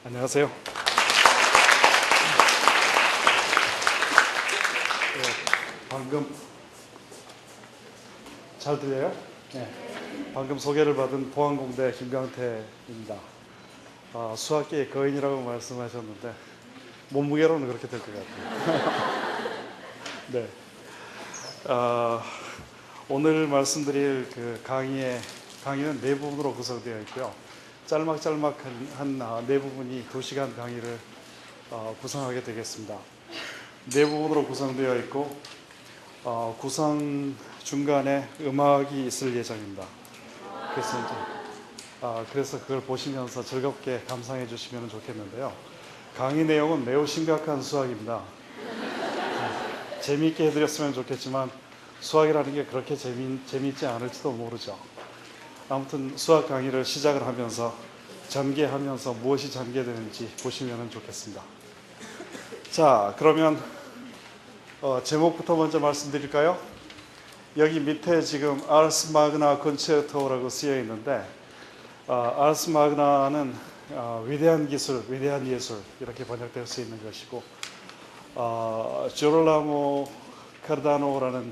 안녕하세요. 방금 잘 들려요? 네. 방금 소개를 받은 포항공대 김강태입니다. 수학계의 거인이라고 말씀하셨는데 몸무게로는 그렇게 될 것 같아요. 네. 오늘 말씀드릴 그 강의는 네 부분으로 구성되어 있고요. 짤막한 네 부분이 2시간 강의를 구성하게 되겠습니다. 네 부분으로 구성되어 있고 구성 중간에 음악이 있을 예정입니다. 그래서 그걸 보시면서 즐겁게 감상해 주시면 좋겠는데요. 강의 내용은 매우 심각한 수학입니다. 재미있게 해드렸으면 좋겠지만 수학이라는 게 그렇게 재미있지 않을지도 모르죠. 아무튼 수학 강의를 시작을 하면서 전개하면서 무엇이 전개되는지 보시면 좋겠습니다. 자, 그러면 제목부터 먼저 말씀드릴까요? 여기 밑에 지금 아르스 마그나 콘체르토라고 쓰여 있는데 아르스 마그나는 위대한 기술, 위대한 예술 이렇게 번역될 수 있는 것이고 조르라모 카르다노라는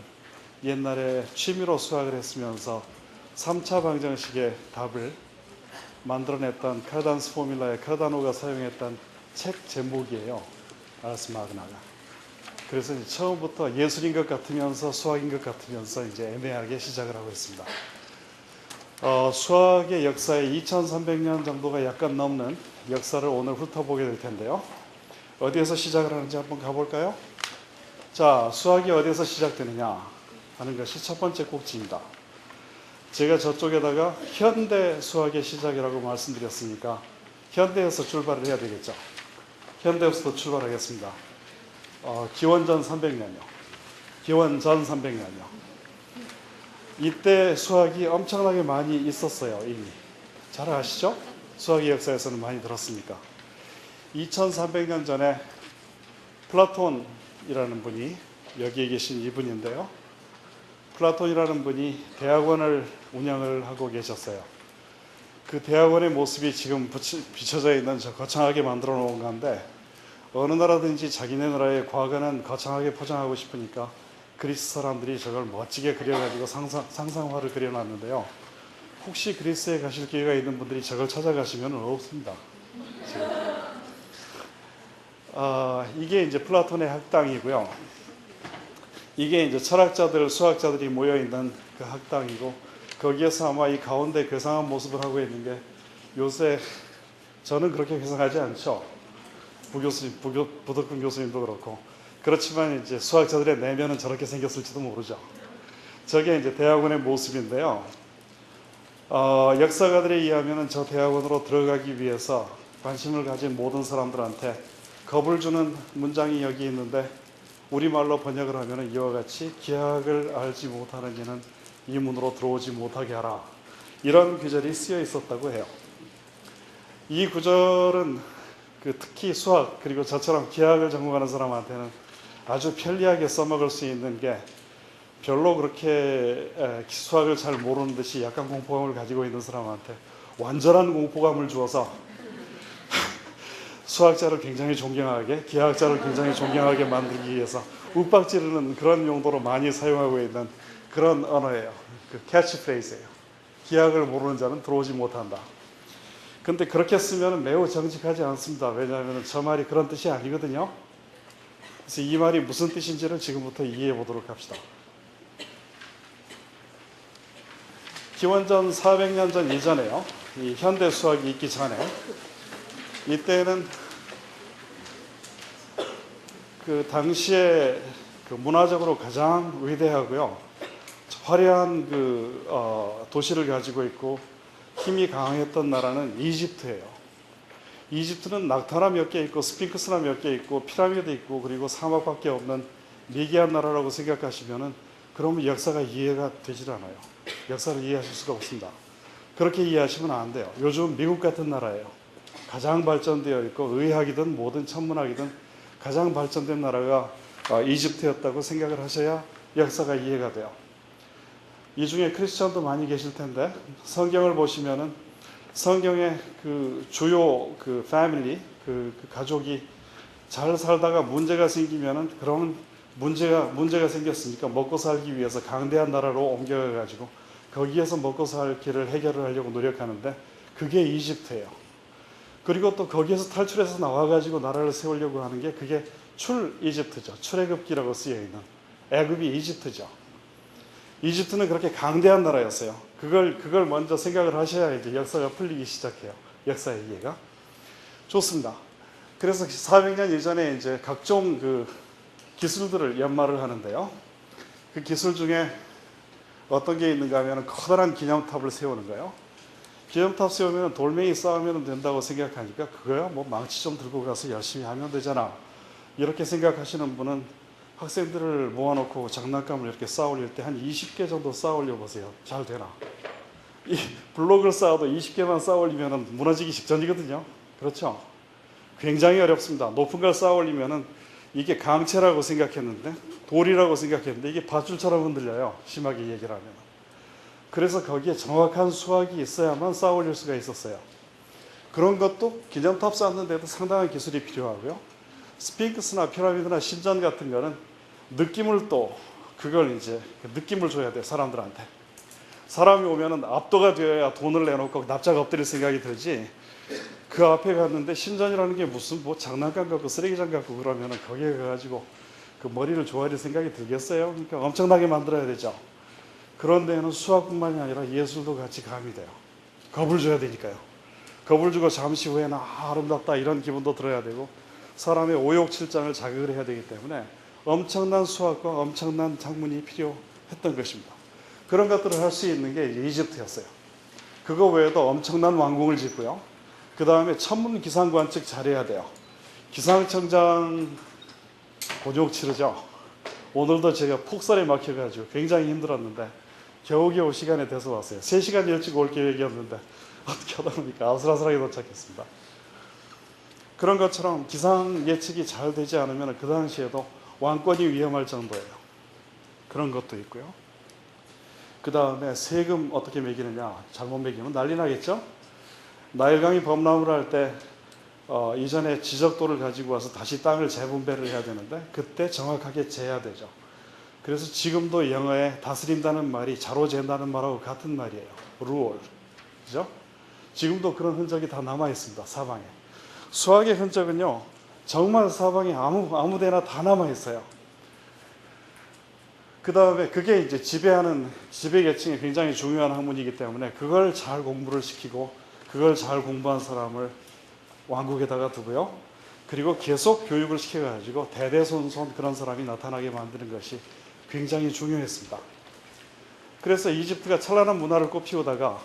옛날에 취미로 수학을 했으면서 3차 방정식의 답을 만들어냈던 카르단스 포뮬라의 카르다노가 사용했던 책 제목이에요. 아르스 마그나가. 그래서 이제 처음부터 예술인 것 같으면서 수학인 것 같으면서 이제 애매하게 시작을 하고 있습니다. 수학의 역사에 2300년 정도가 약간 넘는 역사를 오늘 훑어보게 될 텐데요. 어디에서 시작을 하는지 한번 가볼까요? 자, 수학이 어디에서 시작되느냐 하는 것이 첫 번째 꼭지입니다. 제가 저쪽에다가 현대 수학의 시작이라고 말씀드렸으니까 현대에서 출발을 해야 되겠죠. 현대에서도 출발하겠습니다. 기원전 300년요. 기원전 300년요. 이때 수학이 엄청나게 많이 있었어요. 이미. 잘 아시죠? 수학의 역사에서는 많이 들었으니까. 2300년 전에 플라톤이라는 분이 여기에 계신 이분인데요. 플라톤이라는 분이 대학원을 운영을 하고 계셨어요. 그 대학원의 모습이 지금 비춰져 있는 저 거창하게 만들어 놓은 건데 어느 나라든지 자기네 나라의 과거는 거창하게 포장하고 싶으니까 그리스 사람들이 저걸 멋지게 그려가지고 상상화를 그려놨는데요. 혹시 그리스에 가실 기회가 있는 분들이 저걸 찾아가시면 없습니다. 이게 이제 플라톤의 학당이고요. 이게 이제 철학자들, 수학자들이 모여있는 그 학당이고 거기에서 아마 이 가운데 괴상한 모습을 하고 있는 게 요새 저는 그렇게 괴상하지 않죠. 부덕근 교수님도 그렇고. 그렇지만 이제 수학자들의 내면은 저렇게 생겼을지도 모르죠. 저게 이제 대학원의 모습인데요. 역사가들에 의하면 저 대학원으로 들어가기 위해서 관심을 가진 모든 사람들한테 겁을 주는 문장이 여기 있는데 우리말로 번역을 하면 이와 같이 기하학을 알지 못하는 이는 이 문으로 들어오지 못하게 하라. 이런 구절이 쓰여 있었다고 해요. 이 구절은 특히 수학 그리고 저처럼 기하학을 전공하는 사람한테는 아주 편리하게 써먹을 수 있는 게 별로 그렇게 수학을 잘 모르는 듯이 약간 공포감을 가지고 있는 사람한테 완전한 공포감을 주어서 수학자를 굉장히 존경하게, 기하학자를 굉장히 존경하게 만들기 위해서 윽박지르는 그런 용도로 많이 사용하고 있는 그런 언어예요. 그 캐치프레이즈예요. 기하학을 모르는 자는 들어오지 못한다. 근데 그렇게 쓰면 매우 정직하지 않습니다. 왜냐하면 저 말이 그런 뜻이 아니거든요. 그래서 이 말이 무슨 뜻인지를 지금부터 이해해 보도록 합시다. 기원전 400년 전 이전에요. 이 현대 수학이 있기 전에 이때는 그 당시에 문화적으로 가장 위대하고요. 화려한 도시를 가지고 있고 힘이 강했던 나라는 이집트예요. 이집트는 낙타나 몇 개 있고 스핑크스나 몇 개 있고 피라미드 있고 그리고 사막밖에 없는 미개한 나라라고 생각하시면은 그러면 역사가 이해가 되질 않아요. 역사를 이해하실 수가 없습니다. 그렇게 이해하시면 안 돼요. 요즘 미국 같은 나라예요. 가장 발전되어 있고 의학이든 뭐든 천문학이든 가장 발전된 나라가 이집트였다고 생각을 하셔야 역사가 이해가 돼요. 이 중에 크리스천도 많이 계실 텐데 성경을 보시면은 성경의 그 주요 그 패밀리, 그 가족이 잘 살다가 문제가 생기면은 그런 문제가 생겼으니까 먹고 살기 위해서 강대한 나라로 옮겨가지고 거기에서 먹고 살 길을 해결을 하려고 노력하는데 그게 이집트예요. 그리고 또 거기에서 탈출해서 나와가지고 나라를 세우려고 하는 게 그게 이집트죠. 출애굽기라고 쓰여 있는 애굽이 이집트죠. 이집트는 그렇게 강대한 나라였어요. 그걸 먼저 생각을 하셔야 이제 역사가 풀리기 시작해요. 역사의 이해가. 좋습니다. 그래서 400년 이전에 이제 각종 그 기술들을 연마를 하는데요. 그 기술 중에 어떤 게 있는가 하면 커다란 기념탑을 세우는 거예요. 기념탑 세우면 돌멩이 쌓으면 된다고 생각하니까 그거야 뭐 망치 좀 들고 가서 열심히 하면 되잖아. 이렇게 생각하시는 분은 학생들을 모아놓고 장난감을 이렇게 쌓아 올릴 때 한 20개 정도 쌓아 올려 보세요. 잘 되나? 이 블록을 쌓아도 20개만 쌓아 올리면 무너지기 직전이거든요. 그렇죠? 굉장히 어렵습니다. 높은 걸 쌓아 올리면은 이게 강체라고 생각했는데 돌이라고 생각했는데 이게 밧줄처럼 흔들려요. 심하게 얘기를 하면. 그래서 거기에 정확한 수학이 있어야만 쌓아 올릴 수가 있었어요. 그런 것도 기념탑 쌓는 데도 상당한 기술이 필요하고요. 스핑크스나 피라미드나 신전 같은 거는 느낌을 또 그걸 이제 느낌을 줘야 돼요. 사람들한테. 사람이 오면은 압도가 되어야 돈을 내놓고 납작 엎드릴 생각이 들지. 그 앞에 갔는데 신전이라는 게 무슨 뭐 장난감 같고 쓰레기장 같고 그러면은 거기에 가가지고 그 머리를 조아릴 생각이 들겠어요. 그러니까 엄청나게 만들어야 되죠. 그런 데에는 수학뿐만이 아니라 예술도 같이 가미돼요. 겁을 줘야 되니까요. 겁을 주고 잠시 후에는 아름답다 이런 기분도 들어야 되고 사람의 오욕칠장을 자극을 해야 되기 때문에 엄청난 수학과 엄청난 학문이 필요했던 것입니다. 그런 것들을 할 수 있는 게 이집트였어요. 그거 외에도 엄청난 왕궁을 짓고요. 그 다음에 천문기상관측 잘해야 돼요. 기상청장 곤욕 치르죠. 오늘도 제가 폭설에 막혀가지고 굉장히 힘들었는데 겨우겨우 시간에 돼서 왔어요. 3시간 일찍 올 계획이었는데 어떻게 하다 보니까 아슬아슬하게 도착했습니다. 그런 것처럼 기상 예측이 잘 되지 않으면 그 당시에도 왕권이 위험할 정도예요. 그런 것도 있고요. 그 다음에 세금 어떻게 매기느냐. 잘못 매기면 난리 나겠죠. 나일강이 범람을 할 때 이전에 지적도를 가지고 와서 다시 땅을 재분배를 해야 되는데 그때 정확하게 재야 되죠. 그래서 지금도 영어에 다스린다는 말이 자로 잰다는 말하고 같은 말이에요. rule. 그죠? 지금도 그런 흔적이 다 남아 있습니다. 사방에. 수학의 흔적은요. 정말 사방에 아무 데나 다 남아 있어요. 그 다음에 그게 이제 지배 계층이 굉장히 중요한 학문이기 때문에 그걸 잘 공부를 시키고 그걸 잘 공부한 사람을 왕국에다가 두고요. 그리고 계속 교육을 시켜가지고 대대손손 그런 사람이 나타나게 만드는 것이 굉장히 중요했습니다. 그래서 이집트가 찬란한 문화를 꽃피우다가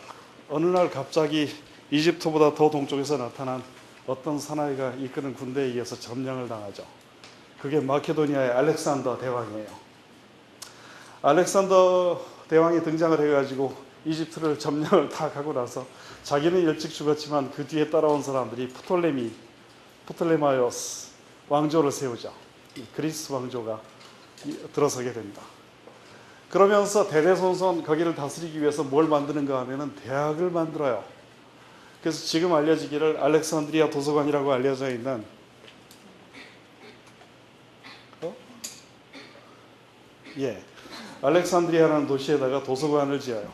어느 날 갑자기 이집트보다 더 동쪽에서 나타난 어떤 사나이가 이끄는 군대에 의해서 점령을 당하죠. 그게 마케도니아의 알렉산더 대왕이에요. 알렉산더 대왕이 등장을 해가지고 이집트를 점령을 다 가고 나서 자기는 일찍 죽었지만 그 뒤에 따라온 사람들이 프톨레마이오스 왕조를 세우죠. 그리스 왕조가 들어서게 됩니다. 그러면서 대대손손 거기를 다스리기 위해서 뭘 만드는가 하면은 대학을 만들어요. 그래서 지금 알려지기를 알렉산드리아 도서관이라고 알려져 있는 알렉산드리아라는 도시에다가 도서관을 지어요.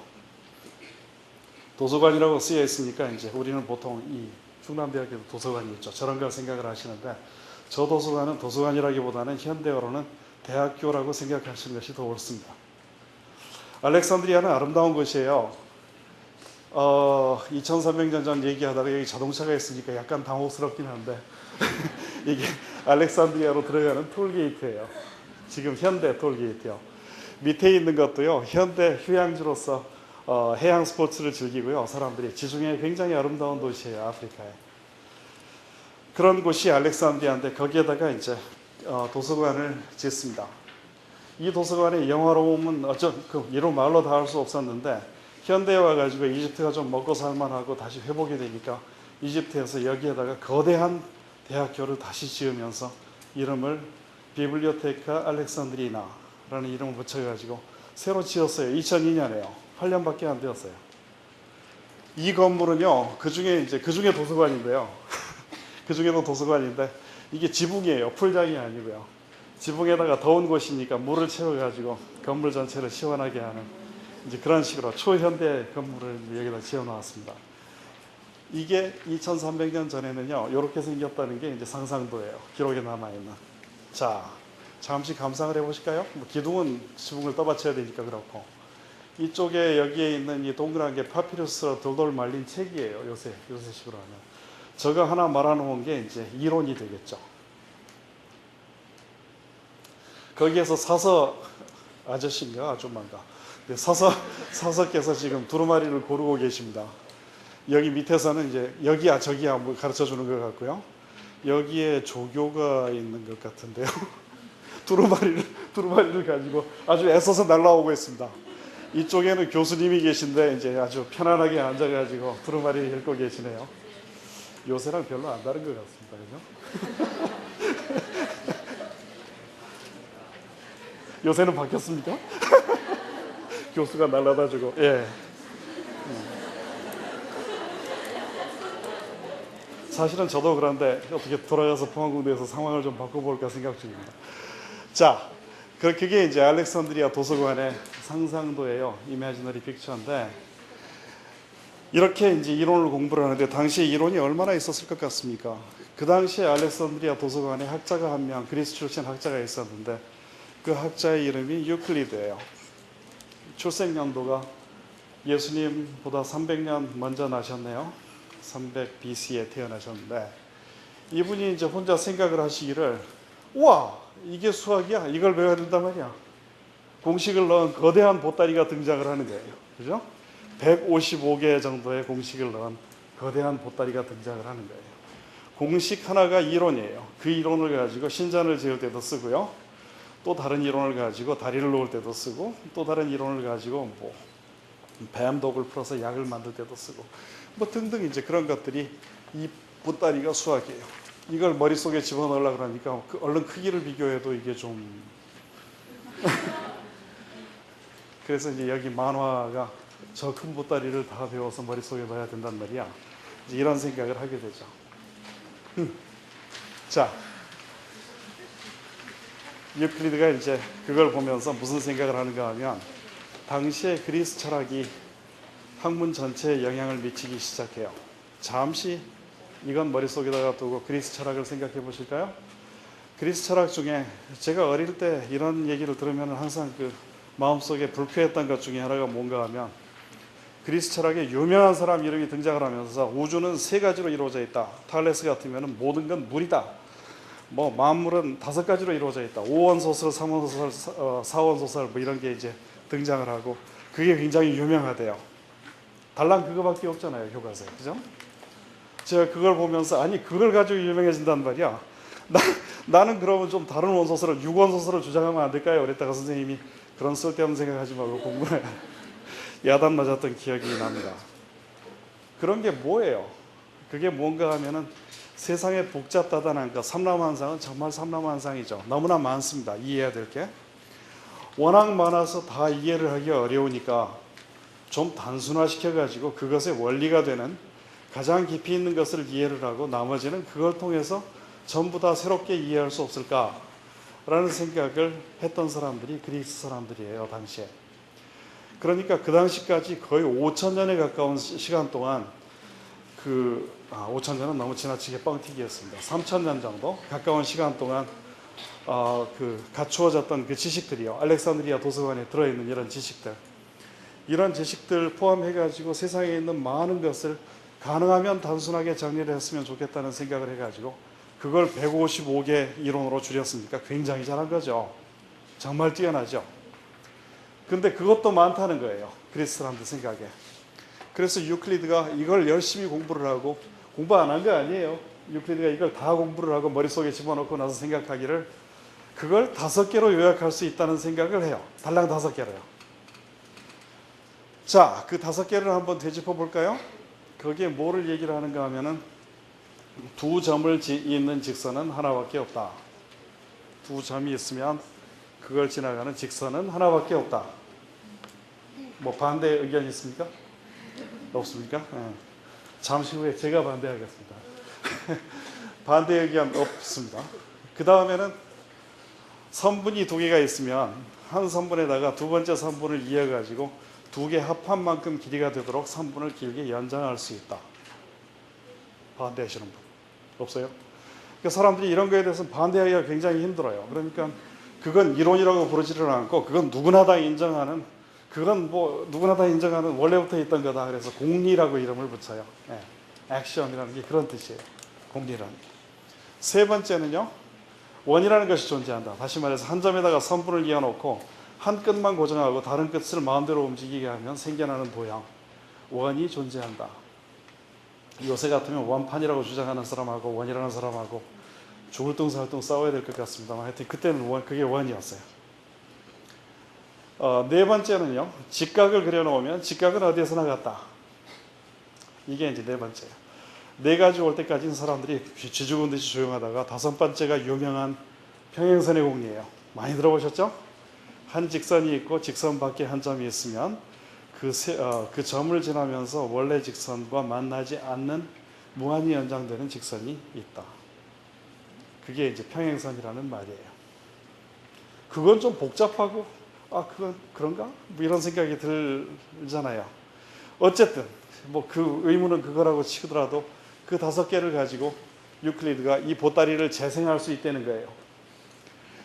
도서관이라고 쓰여 있으니까 이제 우리는 보통 이 충남대학교도 도서관이 있죠. 저런 걸 생각을 하시는데 저 도서관은 도서관이라기보다는 현대어로는 대학교라고 생각하시는 것이 더 옳습니다. 알렉산드리아는 아름다운 곳이에요. 2300년 전 얘기하다가 여기 자동차가 있으니까 약간 당혹스럽긴 한데 이게 알렉산드리아로 들어가는 톨게이트예요. 지금 현대 톨게이트요. 밑에 있는 것도요. 현대 휴양지로서 해양 스포츠를 즐기고요. 사람들이 지중해 굉장히 아름다운 도시예요. 아프리카에. 그런 곳이 알렉산드리아인데 거기에다가 이제 도서관을 짓습니다. 이 거도서관의 영화로움은 이런 말로 다 할 수 없었는데 현대에 와가지고 이집트가 좀 먹고 살만하고 다시 회복이 되니까 이집트에서 여기에다가 거대한 대학교를 다시 지으면서 이름을 비블리오테카 알렉산드리나라는 이름을 붙여가지고 새로 지었어요. 2002년에요. 8년밖에 안 되었어요. 이 건물은요, 그 중에 도서관인데요. 그 중에도 도서관인데, 이게 지붕이에요. 풀장이 아니고요. 지붕에다가 더운 곳이니까 물을 채워가지고 건물 전체를 시원하게 하는 이제 그런 식으로 초현대 건물을 여기다 지어 놓았습니다. 이게 2300년 전에는요, 이렇게 생겼다는 게 이제 상상도예요. 기록에 남아있는. 자, 잠시 감상을 해보실까요? 뭐 기둥은 지붕을 떠받쳐야 되니까 그렇고. 이쪽에 여기에 있는 이 동그란 게 파피루스로 돌돌 말린 책이에요. 요새식으로 하면. 저거 하나 말아놓은 게 이제 이론이 되겠죠. 거기에서 사서 아저씨인가 아줌마인가 사서께서 지금 두루마리를 고르고 계십니다. 여기 밑에서는 이제 여기야 저기야 뭐 가르쳐 주는 것 같고요. 여기에 조교가 있는 것 같은데요. 두루마리를 가지고 아주 애써서 날라오고 있습니다. 이쪽에는 교수님이 계신데 이제 아주 편안하게 앉아가지고 두루마리 읽고 계시네요. 요새랑 별로 안 다른 것 같습니다. 그죠? 요새는 바뀌었습니까? 교수가 날라다주고, 예. 사실은 저도 그런데 어떻게 돌아가서 포항공대에서 상황을 좀 바꿔볼까 생각 중입니다. 자, 그게 이제 알렉산드리아 도서관의 상상도예요. 이미지너리 픽처인데, 이렇게 이제 이론을 공부를 하는데 당시에 이론이 얼마나 있었을 것 같습니까? 그 당시에 알렉산드리아 도서관에 학자가 한 명, 그리스 출신 학자가 있었는데 그 학자의 이름이 유클리드예요. 출생 연도가 예수님보다 300년 먼저 나셨네요. 300 BC에 태어나셨는데 이분이 이제 혼자 생각을 하시기를 우와 이게 수학이야 이걸 배워야 된단 말이야. 공식을 넣은 거대한 보따리가 등장을 하는 거예요. 그죠? 155개 정도의 공식을 넣은 거대한 보따리가 등장을 하는 거예요. 공식 하나가 이론이에요. 그 이론을 가지고 신전을 지을 때도 쓰고요. 또 다른 이론을 가지고 다리를 놓을 때도 쓰고 또 다른 이론을 가지고 뭐 뱀독을 풀어서 약을 만들 때도 쓰고 뭐 등등 이제 그런 것들이 이 보따리가 수학이에요. 이걸 머릿속에 집어넣으려고 그러니까 얼른 크기를 비교해도 이게 좀 그래서 이제 여기 만화가 저 큰 보따리를 다 배워서 머릿속에 넣어야 된단 말이야. 이제 이런 생각을 하게 되죠. 자, 유클리드가 이제 그걸 보면서 무슨 생각을 하는가 하면 당시에 그리스 철학이 학문 전체에 영향을 미치기 시작해요. 잠시 이건 머릿속에다가 두고 그리스 철학을 생각해 보실까요? 그리스 철학 중에 제가 어릴 때 이런 얘기를 들으면 항상 그 마음속에 불쾌했던 것 중에 하나가 뭔가 하면 그리스 철학에 유명한 사람 이름이 등장을 하면서 우주는 세 가지로 이루어져 있다. 탈레스 같으면 모든 건 물이다. 뭐 만물은 5가지로 이루어져 있다. 5원 소설, 3원 소설, 4원 소설 뭐 이런 게 이제 등장을 하고 그게 굉장히 유명하대요. 달랑 그거밖에 없잖아요, 교과서에. 그죠? 제가 그걸 보면서 아니 그걸 가지고 유명해진단 말이야. 나는 그러면 좀 다른 원소설을 6원 소설을 주장하면 안 될까요? 그랬다가 선생님이 그런 쓸데없는 생각하지 말고 공부해. 야단 맞았던 기억이 납니다. 그런 게 뭐예요? 그게 뭔가 하면은 세상에 복잡다단한 것, 삼라만상은 정말 삼라만상이죠. 너무나 많습니다. 이해해야 될 게. 워낙 많아서 다 이해를 하기 어려우니까 좀 단순화시켜가지고 그것의 원리가 되는 가장 깊이 있는 것을 이해를 하고 나머지는 그걸 통해서 전부 다 새롭게 이해할 수 없을까라는 생각을 했던 사람들이 그리스 사람들이에요. 당시에. 그러니까 그 당시까지 거의 5,000년에 가까운 시간 동안 5,000년은 너무 지나치게 뻥튀기였습니다. 3,000년 정도 가까운 시간 동안 갖추어졌던 그 지식들이요. 알렉산드리아 도서관에 들어있는 이런 지식들 포함해가지고 세상에 있는 많은 것을 가능하면 단순하게 정리를 했으면 좋겠다는 생각을 해가지고 그걸 155개 이론으로 줄였으니까 굉장히 잘한 거죠. 정말 뛰어나죠. 근데 그것도 많다는 거예요. 그리스 사람들 생각에. 그래서 유클리드가 이걸 열심히 공부를 하고 공부 안 한 거 아니에요. 유클리드가 이걸 다 공부를 하고 머릿속에 집어넣고 나서 생각하기를 그걸 5개로 요약할 수 있다는 생각을 해요. 달랑 5개로요. 자, 그 5개를 한번 되짚어 볼까요? 거기에 뭐를 얘기를 하는가 하면은 두 점을 잇는 직선은 하나밖에 없다. 두 점이 있으면 그걸 지나가는 직선은 하나밖에 없다. 뭐 반대 의견 있습니까? 없습니까? 잠시 후에 제가 반대하겠습니다. 반대 의견 없습니다. 그 다음에는 선분이 두 개가 있으면 한 선분에다가 두 번째 선분을 이어가지고 두 개 합한 만큼 길이가 되도록 선분을 길게 연장할 수 있다. 반대하시는 분 없어요? 그러니까 사람들이 이런 거에 대해서 반대하기가 굉장히 힘들어요. 그러니까 그건 이론이라고 부르지를 않고 그건 누구나 다 인정하는 원래부터 있던 거다. 그래서 공리라고 이름을 붙여요. 액션이라는 게 그런 뜻이에요. 공리라는 게. 세 번째는요, 원이라는 것이 존재한다. 다시 말해서 한 점에다가 선분을 이어놓고 한 끝만 고정하고 다른 끝을 마음대로 움직이게 하면 생겨나는 도형, 원이 존재한다. 요새 같으면 원판이라고 주장하는 사람하고 원이라는 사람하고 죽을 둥살둥 싸워야 될 것 같습니다만 하여튼 그때는 그게 원이었어요. 네 번째는요, 직각을 그려놓으면 직각은 어디에서나 같다. 이게 이제 네 번째예요. 네 가지 올 때까지는 사람들이 쥐 죽은 듯이 조용하다가 다섯 번째가 유명한 평행선의 공리예요. 많이 들어보셨죠? 한 직선이 있고 직선 밖에 한 점이 있으면 그 점을 지나면서 원래 직선과 만나지 않는 무한히 연장되는 직선이 있다. 그게 이제 평행선이라는 말이에요. 그건 좀 복잡하고 그건 그런가? 뭐 이런 생각이 들잖아요. 어쨌든 뭐 그 의문은 그거라고 치더라도 그 다섯 개를 가지고 유클리드가 이 보따리를 재생할 수 있다는 거예요.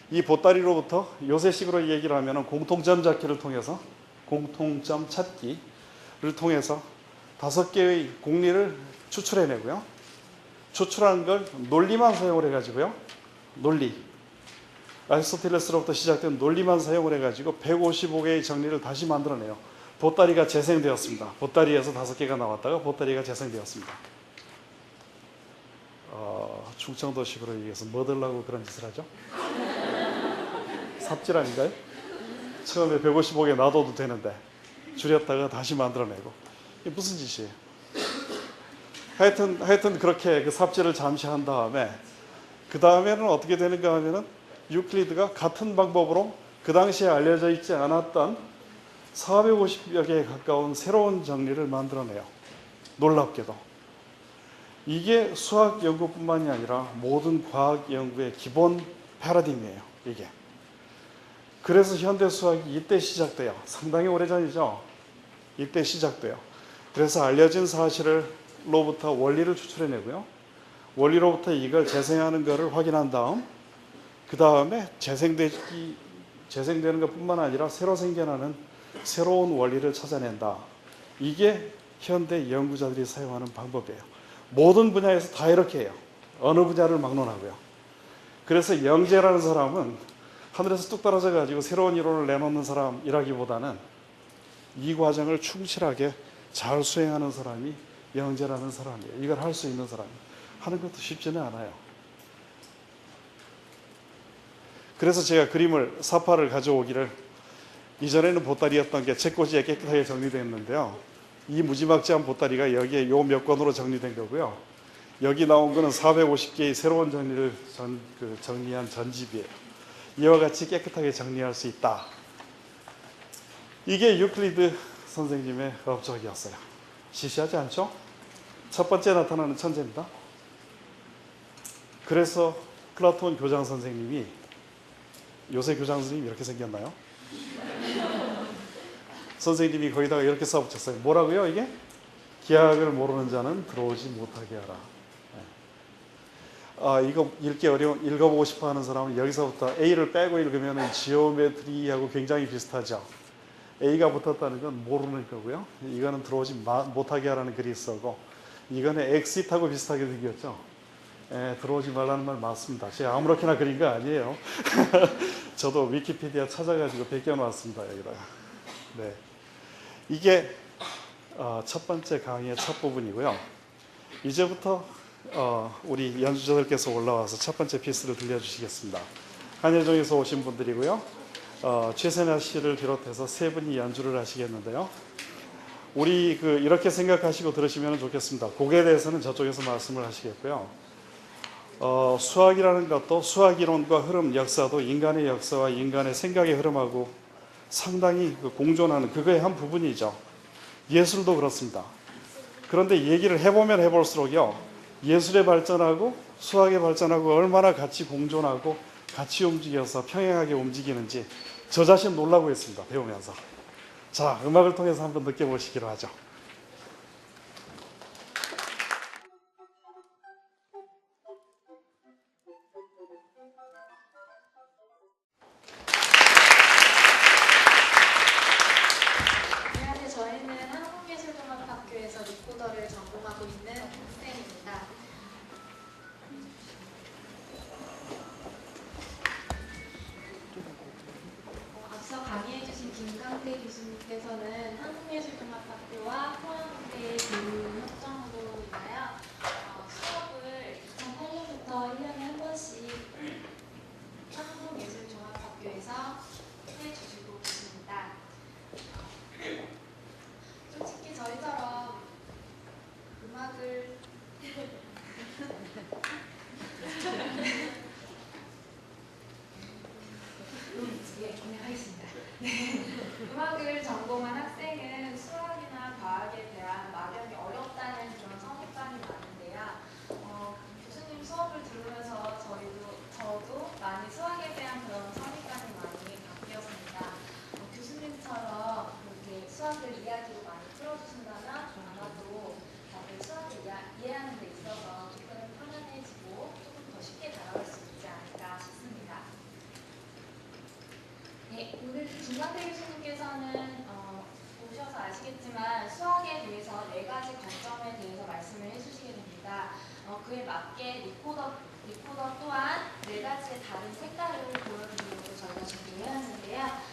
이 보따리로부터 요새식으로 얘기를 하면 공통점 찾기를 통해서 다섯 개의 공리를 추출해내고요. 추출한 걸 논리만 사용을 해가지고요. 아리스토텔레스로부터 시작된 논리만 사용을 해가지고 155개의 정리를 다시 만들어내요. 보따리가 재생되었습니다. 보따리에서 다섯 개가 나왔다가 보따리가 재생되었습니다. 충청도식으로 얘기해서 뭐 들라고 그런 짓을 하죠? 삽질 아닌가요? 처음에 155개 놔둬도 되는데 줄였다가 다시 만들어내고 이게 무슨 짓이에요? 하여튼 그렇게 그 삽질을 잠시 한 다음에 그 다음에는 어떻게 되는가 하면은 유클리드가 같은 방법으로 그 당시에 알려져 있지 않았던 450여 개에 가까운 새로운 정리를 만들어내요. 놀랍게도. 이게 수학 연구뿐만이 아니라 모든 과학 연구의 기본 패러디즘이에요. 이게. 그래서 현대 수학이 이때 시작돼요. 상당히 오래전이죠. 이때 시작돼요. 그래서 알려진 사실로부터 원리를 추출해내고요. 원리로부터 이걸 재생하는 것을 확인한 다음 그 다음에 재생되는 것뿐만 아니라 새로 생겨나는 새로운 원리를 찾아낸다. 이게 현대 연구자들이 사용하는 방법이에요. 모든 분야에서 다 이렇게 해요. 어느 분야를 막론하고요. 그래서 영재라는 사람은 하늘에서 뚝 떨어져 가지고 새로운 이론을 내놓는 사람이라기보다는 이 과정을 충실하게 잘 수행하는 사람이 영재라는 사람이에요. 이걸 할 수 있는 사람이 하는 것도 쉽지는 않아요. 그래서 제가 사파를 가져오기를, 이전에는 보따리였던 게 책꽂이에 깨끗하게 정리됐는데요. 이 무지막지한 보따리가 여기에 요 몇 권으로 정리된 거고요. 여기 나온 거는 450개의 새로운 정리를 정리한 전집이에요. 이와 같이 깨끗하게 정리할 수 있다. 이게 유클리드 선생님의 업적이었어요. 시시하지 않죠? 첫 번째 나타나는 천재입니다. 그래서 플라톤 교장 선생님이, 요새 교장 선생님이 이렇게 생겼나요? 선생님이 거기다가 이렇게 써붙였어요. 뭐라고요 이게? 기하학을 모르는 자는 들어오지 못하게 하라. 이거 읽어보고 싶어 하는 사람은 여기서부터 A를 빼고 읽으면 지오메트리하고 굉장히 비슷하죠. A가 붙었다는 건 모르는 거고요. 이거는 들어오지 못하게 하라는 그리스어고, 이거는 엑시트하고 비슷하게 생겼죠. 들어오지 말라는 말 맞습니다. 제가 아무렇게나 그린 거 아니에요. 저도 위키피디아 찾아가지고 베껴놨습니다. 여기다가. 네. 이게 첫 번째 강의의 첫 부분이고요. 이제부터 우리 연주자들께서 올라와서 첫 번째 피스를 들려주시겠습니다. 한예종에서 오신 분들이고요. 최선아 씨를 비롯해서 세 분이 연주를 하시겠는데요. 우리 이렇게 생각하시고 들으시면 좋겠습니다. 곡에 대해서는 저쪽에서 말씀을 하시겠고요. 수학이라는 것도, 수학이론과 흐름, 역사도 인간의 역사와 인간의 생각의 흐름하고 상당히 공존하는 그거의 한 부분이죠. 예술도 그렇습니다. 그런데 얘기를 해보면 해볼수록요, 예술의 발전하고 수학의 발전하고 얼마나 같이 공존하고 같이 움직여서 평행하게 움직이는지 저 자신 놀라고 있습니다, 배우면서. 자, 음악을 통해서 한번 느껴보시기로 하죠. 안녕하세요. 저희는 한국예술종합학교에서 리코더를 전공하고 있는 학생입니다. 앞서 강의해주신 김강태 교수님께서는 한국예술종합학교와 포항대의 교육협정으로 인하여 수업을 2008년부터 1년에 한 번씩 한국예술종합학교에서 해주시고 계십니다. 솔직히 저희처럼 음악을 진행하겠습니다. 음악을 전공한 학생은 수학이나 과학에 대한 막연히 어렵다는 그런 선입관이 많은데요. 교수님 수업을 들으면서 저도 많이 수학에 대한 그런 선입관이 많이 바뀌었습니다. 교수님처럼 이렇게 수학을 이야기로 많이 풀어주신다면 아마도 다들 수학을 이해하는 데 있어서 조금 편안해지고 조금 더 쉽게 다가갈 수 있지 않을까 싶습니다. 네, 오늘 김광태 교수님께서는 보셔서 아시겠지만 수학에 대해서 4가지 관점에 대해서 말씀을 해주시게 됩니다. 그에 맞게 리코더 또한 4가지의 다른 색깔을 보여드리려고 저희가 준비를 해왔는데요.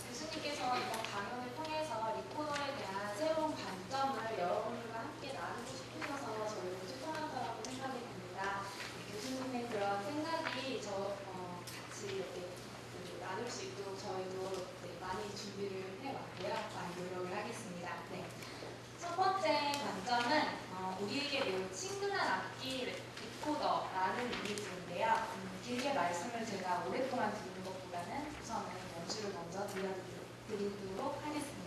교수님께서 이번 강연을 통해서 리코더에 대한 새로운 관점을 여러분들과 함께 나누고 싶으셔서 저희를 초청한 거라고 생각이 됩니다. 교수님의 그런 생각이 같이 이렇게 나눌 수 있도록 저희도 많이 준비를 해왔고요. 많이 노력을 하겠습니다. 네. 첫 번째 관점은 우리에게 매우 친근한 악기 리코더라는 이미지인데요. 길게 말씀을 제가 오랫동안 드리는 것보다는 우선은 연주를 먼저 들려드리도록 하겠습니다.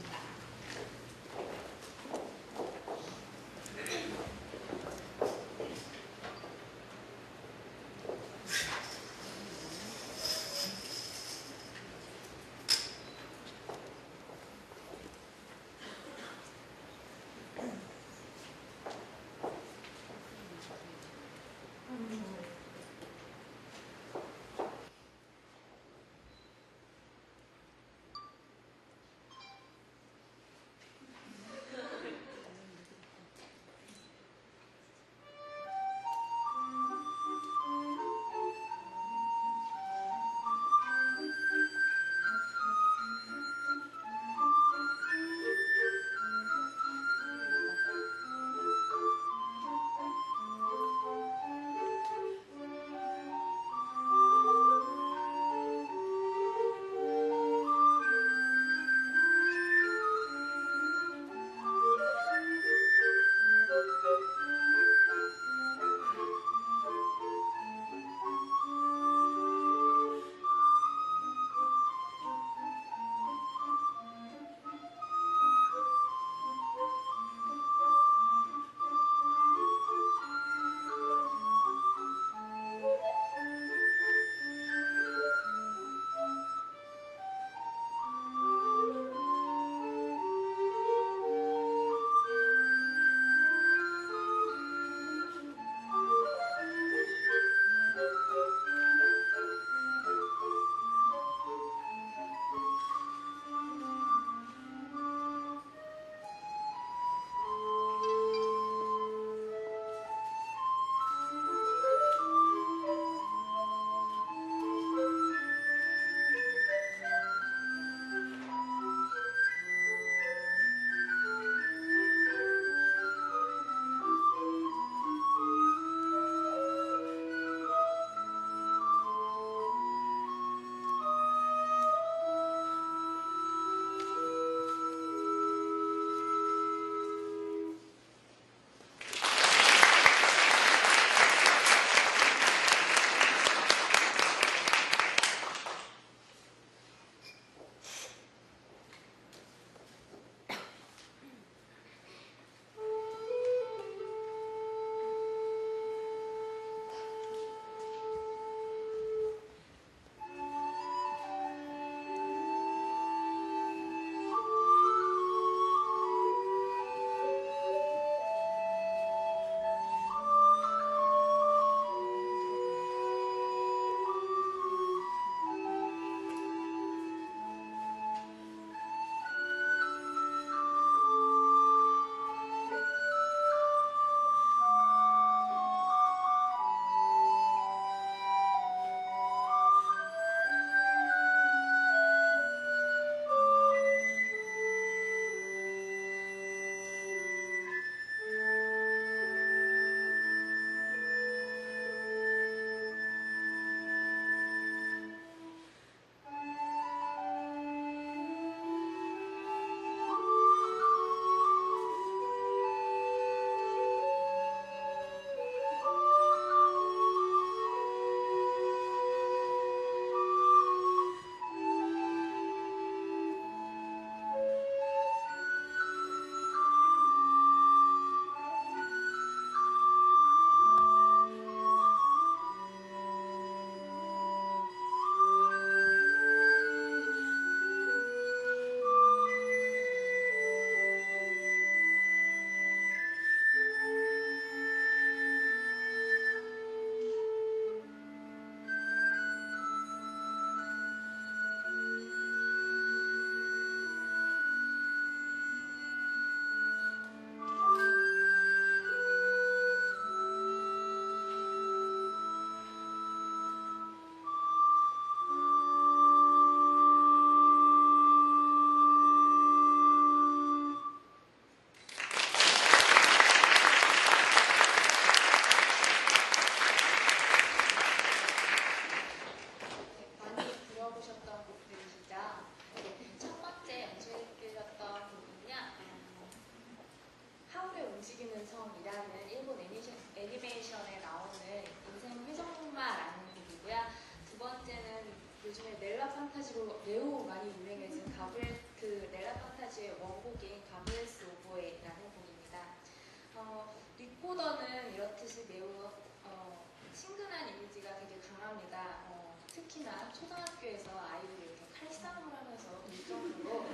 친근한 이미지가 되게 강합니다. 특히나 초등학교에서 아이들이 이렇게 칼싸움을 하면서 울 정도로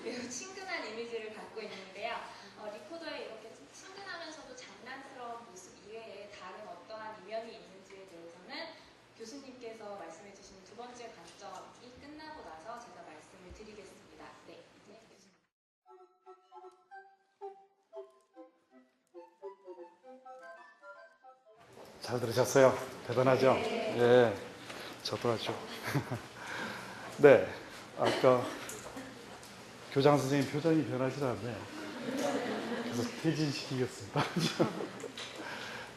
매우 친근한 이미지를 갖고 있는데요. 리코더의 이렇게 친근하면서도 장난스러운 모습 이외에 다른 어떠한 이면이 있는지에 대해서는 교수님께서 말씀해 주신 두 번째 관점이 끝나고 나서 제가 말씀을 드리겠습니다. 네, 이제 교수님. 잘 들으셨어요? 대단하죠? 예, 저도 아주. 네, 아까 교장 선생님 표정이 변하지 않네요. 그래서 퇴진시키겠습니다.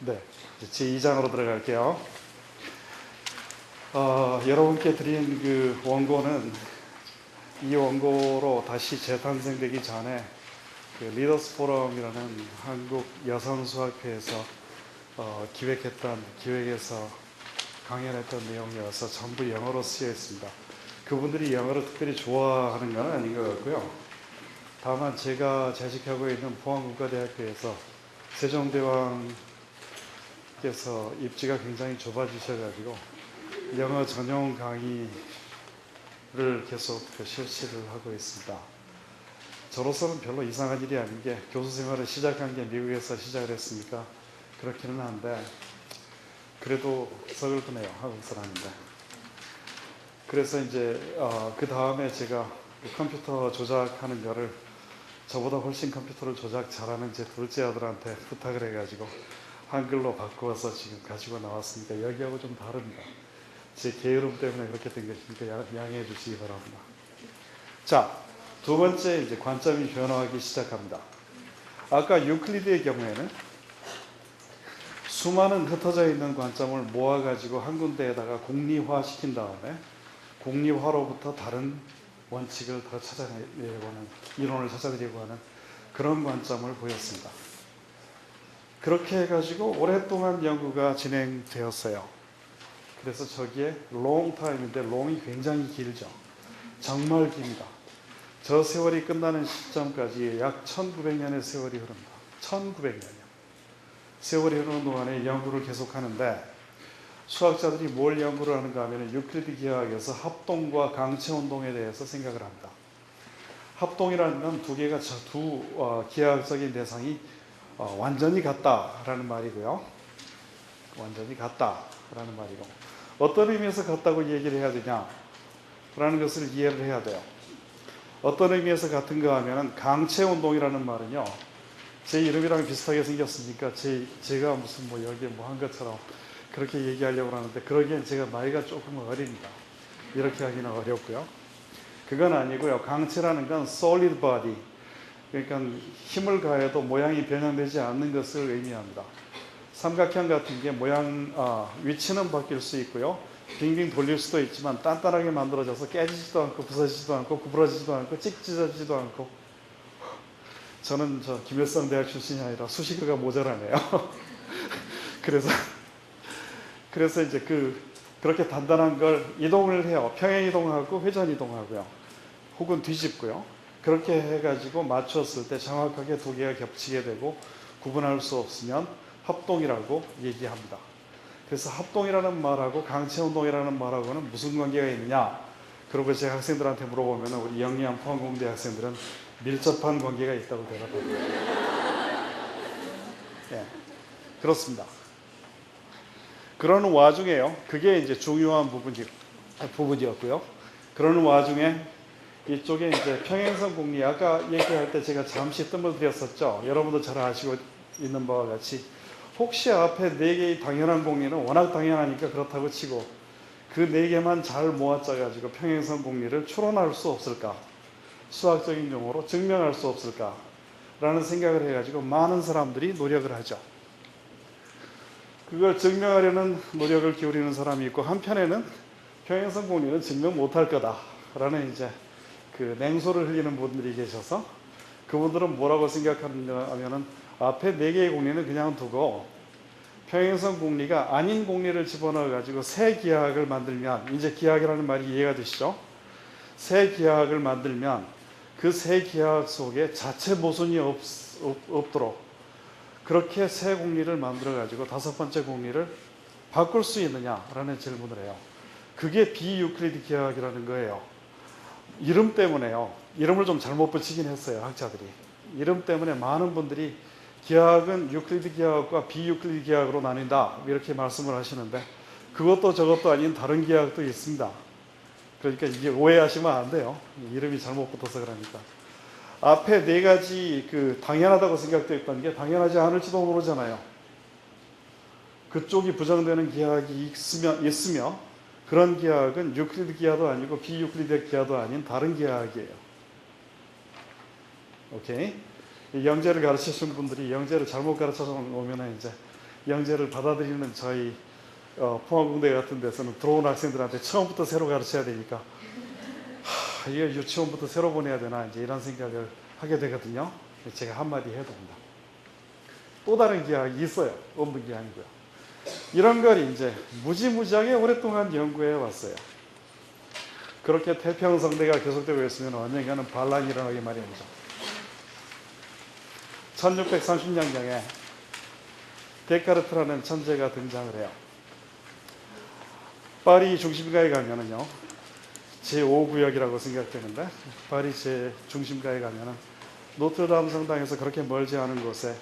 네, 제 2장으로 들어갈게요. 여러분께 드린 그 원고는 이 원고로 다시 재탄생되기 전에 그 리더스 포럼이라는 한국 여성수학회에서 기획했던 기획에서 강연했던 내용이어서 전부 영어로 쓰여 있습니다. 그분들이 영어를 특별히 좋아하는 건 아닌 것 같고요. 다만 제가 재직하고 있는 포항국가대학교에서 세종대왕께서 입지가 굉장히 좁아지셔가지고 영어 전용 강의를 계속 실시를 하고 있습니다. 저로서는 별로 이상한 일이 아닌 게 교수 생활을 시작한 게 미국에서 시작을 했으니까 그렇기는 한데 그래도 서글프네요. 한국 사람인데. 그래서 이제 그 다음에 제가 컴퓨터 조작하는 거를 저보다 훨씬 컴퓨터를 조작 잘하는 제 둘째 아들한테 부탁을 해가지고 한글로 바꾸어서 지금 가지고 나왔으니까 여기하고 좀 다릅니다. 제 게으름 때문에 그렇게 된 것이니까 양해해 주시기 바랍니다. 자, 두 번째 이제 관점이 변화하기 시작합니다. 아까 유클리드의 경우에는 수많은 흩어져 있는 관점을 모아가지고 한 군데에다가 공리화시킨 다음에 공리화로부터 다른 원칙을 더 찾아내려고 하는, 이론을 찾아내려고 하는 그런 관점을 보였습니다. 그렇게 해가지고 오랫동안 연구가 진행되었어요. 그래서 저기에 long time인데 long이 굉장히 길죠. 정말 깁니다. 저 세월이 끝나는 시점까지 약 1900년의 세월이 흐릅니다. 1900년이요. 세월이 흐르는 동안에 연구를 계속하는데 수학자들이 뭘 연구를 하는가 하면 유클리드 기하학에서 합동과 강체 운동에 대해서 생각을 합니다. 합동이라는 건 두 개가 두 기하학적인 대상이 완전히 같다라는 말이고요. 완전히 같다라는 말이고 어떤 의미에서 같다고 얘기를 해야 되냐라는 것을 이해를 해야 돼요. 어떤 의미에서 같은가 하면 강체 운동이라는 말은요. 제 이름이랑 비슷하게 생겼으니까 제가 무슨 뭐 여기에 뭐 한 것처럼 그렇게 얘기하려고 하는데 그러기엔 제가 나이가 조금 어립니다. 이렇게 하기는 어렵고요. 그건 아니고요. 강체라는 건 solid body, 그러니까 힘을 가해도 모양이 변형되지 않는 것을 의미합니다. 삼각형 같은 게 위치는 바뀔 수 있고요. 빙빙 돌릴 수도 있지만 단단하게 만들어져서 깨지지도 않고 부서지지도 않고 구부러지지도 않고 찍찢어지지도 않고. 저는 김일성 대학 출신이 아니라 수식어가 모자라네요. 그래서 이제 그렇게 단단한 걸 이동을 해요. 평행 이동하고 회전 이동하고요. 혹은 뒤집고요. 그렇게 해가지고 맞췄을 때 정확하게 두 개가 겹치게 되고 구분할 수 없으면 합동이라고 얘기합니다. 그래서 합동이라는 말하고 강체운동이라는 말하고는 무슨 관계가 있느냐? 그리고 제 학생들한테 물어보면 우리 영리한 포항공대 학생들은 밀접한 관계가 있다고 대답합니다. 예, 그렇습니다. 그러는 와중에요. 그게 이제 중요한 부분이었고요. 그러는 와중에 이쪽에 이제 평행선 공리, 아까 얘기할 때 제가 잠시 뜸을 들였었죠. 여러분도 잘 아시고 있는 바와 같이 혹시 앞에 네 개의 당연한 공리는 워낙 당연하니까 그렇다고 치고 그 네 개만 잘 모아짜가지고 평행선 공리를 추론할 수 없을까? 수학적인 용어로 증명할 수 없을까? 라는 생각을 해가지고 많은 사람들이 노력을 하죠. 그걸 증명하려는 노력을 기울이는 사람이 있고 한편에는 평행선 공리는 증명 못할 거다라는 이제 그 냉소를 흘리는 분들이 계셔서 그분들은 뭐라고 생각하느냐 하면은 앞에 네 개의 공리는 그냥 두고 평행선 공리가 아닌 공리를 집어넣어 가지고 새 기하학을 만들면, 이제 기하학이라는 말이 이해가 되시죠? 새 기하학을 만들면 그 새 기하학 속에 자체 모순이 없도록 그렇게 새 공리를 만들어 가지고 다섯 번째 공리를 바꿀 수 있느냐라는 질문을 해요. 그게 비유클리드 기하학이라는 거예요. 이름 때문에요. 이름을 좀 잘못 붙이긴 했어요, 학자들이. 이름 때문에 많은 분들이 기하학은 유클리드 기하학과 비유클리드 기하학으로 나뉜다 이렇게 말씀을 하시는데, 그것도 저것도 아닌 다른 기하학도 있습니다. 그러니까 이게 오해하시면 안 돼요. 이름이 잘못 붙어서 그러니까. 앞에 네 가지 당연하다고 생각되었던 게 당연하지 않을지도 모르잖아요. 그쪽이 부정되는 기하학이 있으며 그런 기하학은 유클리드 기하도 아니고 비유클리드 기하도 아닌 다른 기하학이에요. 오케이? 영재를 가르치신 분들이 영재를 잘못 가르쳐서 오면 이제 영재를 받아들이는 저희 포항공대 같은 데서는 들어온 학생들한테 처음부터 새로 가르쳐야 되니까 이게 유치원부터 새로 보내야 되나 이제 이런 생각을 하게 되거든요. 제가 한마디 해도 됩니다. 또 다른 기하학이 있어요. 없는 게 아니고요. 이런 걸 이제 무지무지하게 오랫동안 연구해 왔어요. 그렇게 태평성대가 계속되고 있으면 언젠가는 반란이 일어나기 마련이죠. 1630년경에 데카르트라는 천재가 등장을 해요. 파리 중심가에 가면은요, 제5구역이라고 생각되는데, 파리 제 중심가에 가면은 노트르담 성당에서 그렇게 멀지 않은 곳에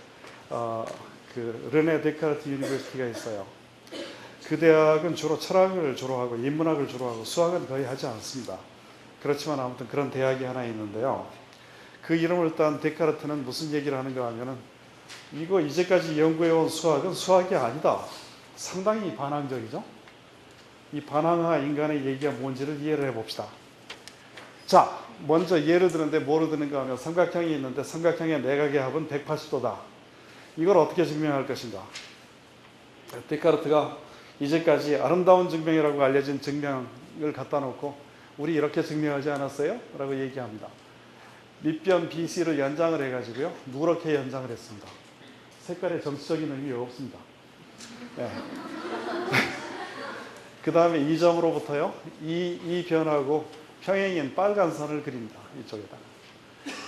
르네 데카르트 유니버시티가 있어요. 그 대학은 주로 철학을 주로 하고 인문학을 주로 하고 수학은 거의 하지 않습니다. 그렇지만 아무튼 그런 대학이 하나 있는데요. 그 이름을 딴 데카르트는 무슨 얘기를 하는가 하면은, 이거 이제까지 연구해온 수학은 수학이 아니다. 상당히 반항적이죠. 이 반항화 인간의 얘기가 뭔지를 이해를 해봅시다. 자, 먼저 예를 드는데 뭐를 드는가 하면 삼각형이 있는데 삼각형의 내각의 합은 180도다. 이걸 어떻게 증명할 것인가? 데카르트가 이제까지 아름다운 증명이라고 알려진 증명을 갖다 놓고 우리 이렇게 증명하지 않았어요? 라고 얘기합니다. 밑변 BC를 연장을 해가지고요, 누렇게 연장을 했습니다. 색깔의 정치적인 의미가 없습니다. 네. 그 다음에 이 점으로부터요, 이 변하고 평행인 빨간 선을 그립니다. 이쪽에다가.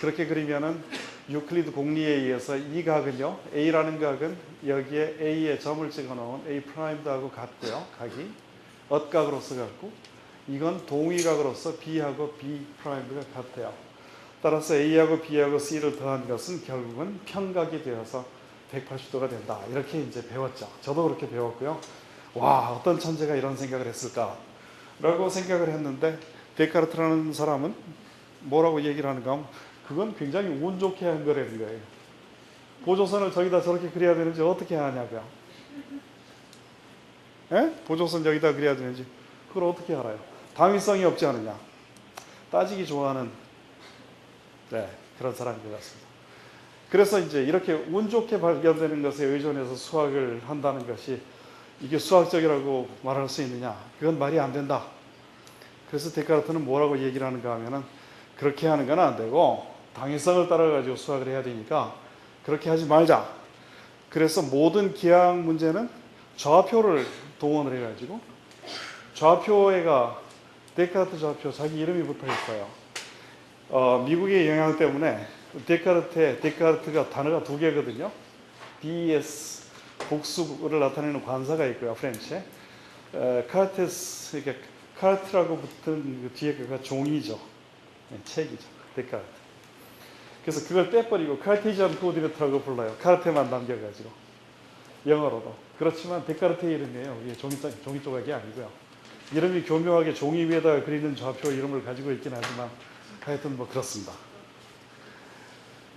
그렇게 그리면은 유클리드 공리에 의해서 이 각은요, A라는 각은 여기에 A에 점을 찍어 놓은 A 프라임드하고 같고요, 각이 엇각으로서 같고, 이건 동위각으로서 B하고 B 프라임드가 같아요. 따라서 A하고 B하고 C를 더한 것은 결국은 평각이 되어서 180도가 된다. 이렇게 이제 배웠죠. 저도 그렇게 배웠고요. 와, 어떤 천재가 이런 생각을 했을까? 라고 생각을 했는데, 데카르트라는 사람은 뭐라고 얘기를 하는가 하면, 그건 굉장히 운 좋게 한 거라는 거예요. 보조선을 저기다 저렇게 그려야 되는지 어떻게 하냐고요. 에? 보조선 여기다 그려야 되는지 그걸 어떻게 알아요? 당위성이 없지 않느냐. 따지기 좋아하는 그런 사람인 것 같습니다. 그래서 이제 이렇게 운 좋게 발견되는 것에 의존해서 수학을 한다는 것이 이게 수학적이라고 말할 수 있느냐? 그건 말이 안 된다. 그래서 데카르트는 뭐라고 얘기를 하는가 하면은, 그렇게 하는 건 안 되고 당위성을 따라가지고 수학을 해야 되니까 그렇게 하지 말자. 그래서 모든 기하학 문제는 좌표를 동원을 해가지고, 좌표에가 데카르트 좌표 자기 이름이 붙어 있어요. 미국의 영향 때문에 데카르트가 단어가 두 개거든요. BS 복수를 나타내는 관사가 있고요, 프렌치에. 카르테스, 그러니까 카르트라고 붙은 그 뒤에 그가 종이죠. 책이죠. 데카르트. 그래서 그걸 떼버리고 카르테지안 코디네이터라고 불러요. 카르테만 남겨가지고. 영어로도. 그렇지만 데카르트의 이름이에요. 이게 종이 조각이 아니고요. 이름이 교묘하게 종이 위에다가 그리는 좌표 이름을 가지고 있긴 하지만 하여튼 뭐 그렇습니다.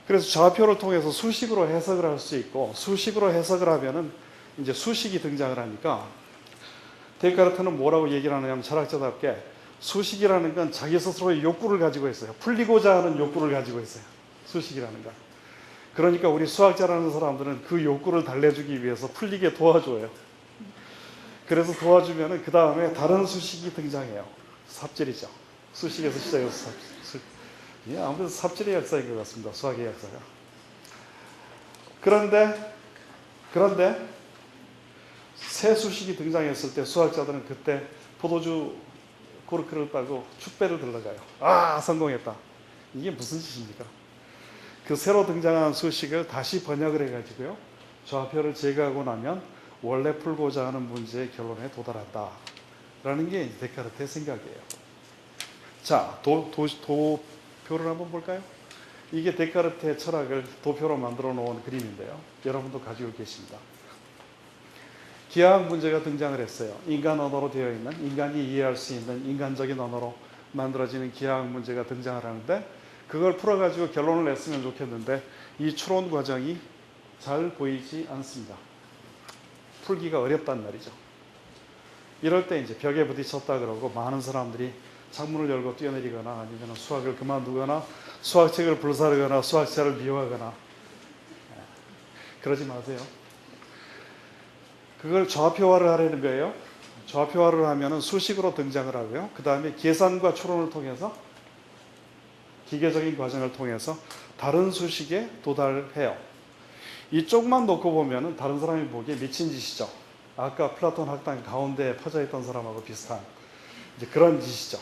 그래서 좌표를 통해서 수식으로 해석을 할 수 있고, 수식으로 해석을 하면은 이제 수식이 등장을 하니까, 데카르트는 뭐라고 얘기를 하느냐면 철학자답게, 수식이라는 건 자기 스스로의 욕구를 가지고 있어요. 풀리고자 하는 욕구를 가지고 있어요. 수식이라는 건. 그러니까 우리 수학자라는 사람들은 그 욕구를 달래주기 위해서 풀리게 도와줘요. 그래서 도와주면은 그 다음에 다른 수식이 등장해요. 삽질이죠. 수식에서 시작해서 삽질. 예, 아무래도 삽질의 역사인 것 같습니다. 수학의 역사가. 그런데 새 수식이 등장했을 때 수학자들은 그때 포도주 코르크를 따고 축배를 들러가요. 아, 성공했다. 이게 무슨 짓입니까? 그 새로 등장한 수식을 다시 번역을 해가지고요, 좌표를 제거하고 나면 원래 풀고자 하는 문제의 결론에 도달한다 라는 게 데카르트의 생각이에요. 자, 도표를 한번 볼까요? 이게 데카르트의 철학을 도표로 만들어 놓은 그림인데요. 여러분도 가지고 계십니다. 기하학 문제가 등장을 했어요. 인간 언어로 되어 있는, 인간이 이해할 수 있는 인간적인 언어로 만들어지는 기하학 문제가 등장을 하는데, 그걸 풀어가지고 결론을 냈으면 좋겠는데 이 추론 과정이 잘 보이지 않습니다. 풀기가 어렵단 말이죠. 이럴 때 이제 벽에 부딪혔다 그러고 많은 사람들이 창문을 열고 뛰어내리거나 아니면 수학을 그만두거나 수학책을 불사르거나 수학자를 미워하거나, 그러지 마세요. 그걸 좌표화를 하려는 거예요. 좌표화를 하면은 수식으로 등장을 하고요. 그 다음에 계산과 추론을 통해서, 기계적인 과정을 통해서 다른 수식에 도달해요. 이쪽만 놓고 보면은 다른 사람이 보기에 미친 짓이죠. 아까 플라톤 학당 가운데에 퍼져 있던 사람하고 비슷한 이제 그런 짓이죠.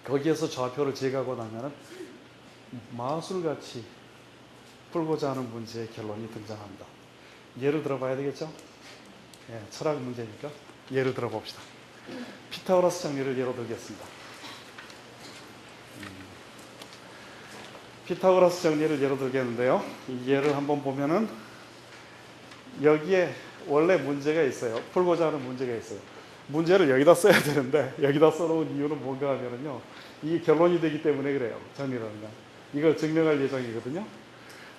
거기에서 좌표를 제거하고 나면은 마술같이 풀고자 하는 문제의 결론이 등장합니다. 예를 들어봐야 되겠죠? 예, 철학 문제니까 예를 들어봅시다. 피타고라스 정리를 예로 들겠습니다. 피타고라스 정리를 예로 들겠는데요. 이 예를 한번 보면은 여기에 원래 문제가 있어요. 풀고자 하는 문제가 있어요. 문제를 여기다 써야 되는데 여기다 써놓은 이유는 뭔가 하면은요, 이게 결론이 되기 때문에 그래요. 정리라는 건. 이걸 증명할 예정이거든요.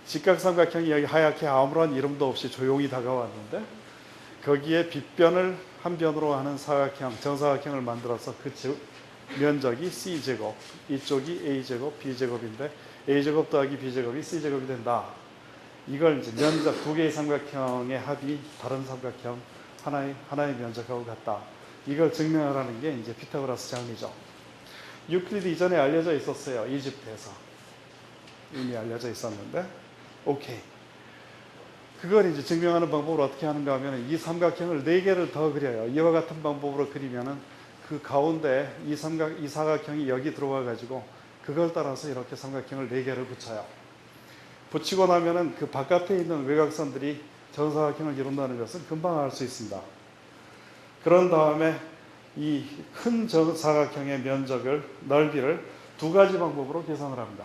직각삼각형이 여기 하얗게 아무런 이름도 없이 조용히 다가왔는데 거기에 빗변을 한 변으로 하는 사각형, 정사각형을 만들어서 그 면적이 C제곱, 이쪽이 A제곱, B제곱인데 A제곱 더하기 B제곱이 C제곱이 된다. 이걸 이제 면적, 두 개의 삼각형의 합이 다른 삼각형 하나의 면적하고 같다. 이걸 증명하라는 게 이제 피타고라스 정리죠. 유클리드 이전에 알려져 있었어요. 이집트에서. 이미 알려져 있었는데, 오케이. 그걸 이제 증명하는 방법을 어떻게 하는가 하면 이 삼각형을 4개를 더 그려요. 이와 같은 방법으로 그리면은 그 가운데 이 사각형이 여기 들어와 가지고 그걸 따라서 이렇게 삼각형을 4개를 붙여요. 붙이고 나면은 그 바깥에 있는 외곽선들이 정사각형을 이룬다는 것은 금방 알 수 있습니다. 그런 다음에 이 큰 정사각형의 면적을, 넓이를 2가지 방법으로 계산을 합니다.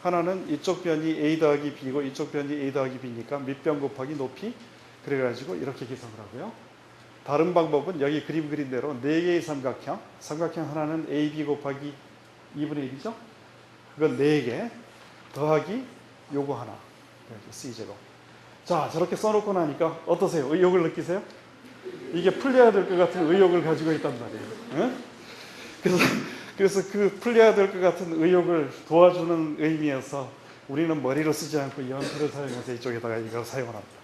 하나는 이쪽 변이 A 더하기 B고 이쪽 변이 A 더하기 B니까 밑변 곱하기 높이, 그래가지고 이렇게 계산을 하고요. 다른 방법은 여기 그림 그린 대로 4개의 삼각형 하나는 AB 곱하기 2분의 1이죠. 그건 4개 더하기 요거 하나, C제곱. 자, 저렇게 써놓고 나니까 어떠세요? 의욕을 느끼세요? 이게 풀려야 될 것 같은 의욕을 가지고 있단 말이에요. 응? 그래서 그 풀려야 될 것 같은 의욕을 도와주는 의미에서 우리는 머리를 쓰지 않고 연필을 사용해서 이쪽에다가 이걸 사용을 합니다.